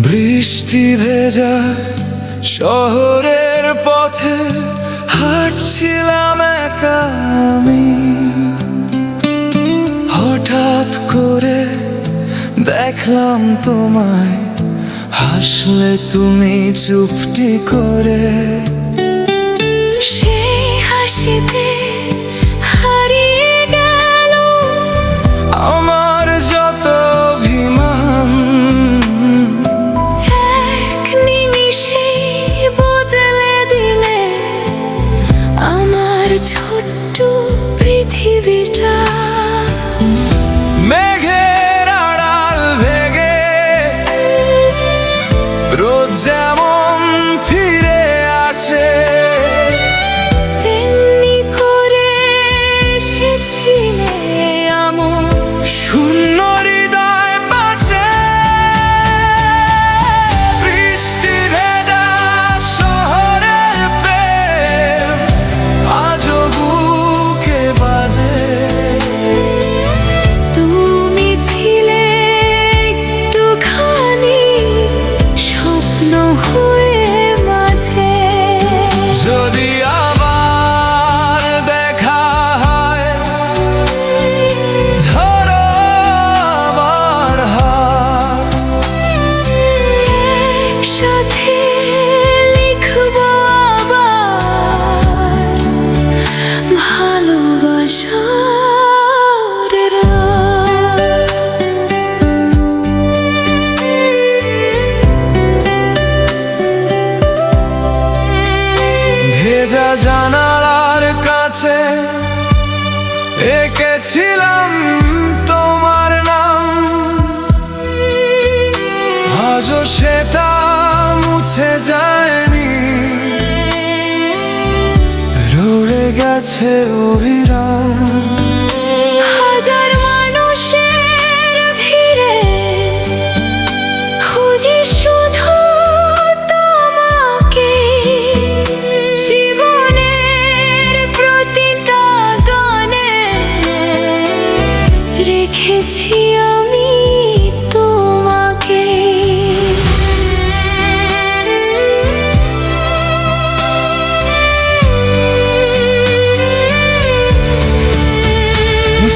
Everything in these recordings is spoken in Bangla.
বৃষ্টি ভেজা শহরের পথে হাঁটছিলাম একা আমি। হঠাৎ করে দেখলাম তোমায়, হাসলে তুমি চুপটি করে। সেই হাসিতে হারিয়ে গেল আমার যত অভিমান, এক নিমিষেই বদলে দিলে আমার ছোট্ট পৃথিবীটা। মেঘের আড়াল ভেঙে রোদ যেমন ফিরে আসে, তেমনি করে এসেছিলে আমার শূন্য হৃদয় পাশে। বৃষ্টি ভেজা শহরের প্রেম আজও বুকে বাজে। তুমি ছিলে একটুখানি স্বপ্ন হয়ে মাঝে। যদি আবার দেখা হয়, ধরো আমার হাত। একসাথে লিখবো আবার ভালোবাসার রাত। ভেজা জানালার কাছে এঁকেছিলাম তোমার নাম, আজও সেটা মুছে যায়নি, রয়ে গেছে অবিরাম। হাজার মানুষের ভিড়ে খুঁজি শুধু তোমাকে। জীবনের প্রতিটা গানে রেখেছি আমি তোমাকে।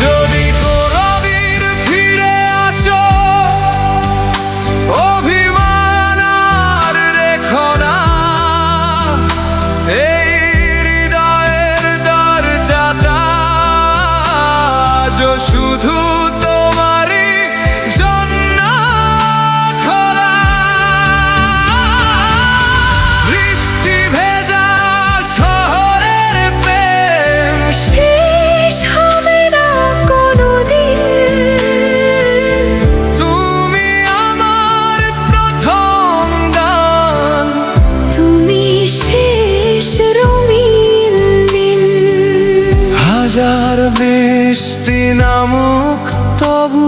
যদি কোনদিন ফিরে আসো, অভিমান আর রেখো না, এই হৃদয়ের দরজাটা আজও শুধু তোমারই জন্য খোলা। বৃষ্টি ভেজা শহরের প্রেম শেষ হবে না কোনোদিন। তুমি আমার প্রথম গান, তুমি শেষ রঙিন দিন। হাজার বৃষ্টি নামুক তবু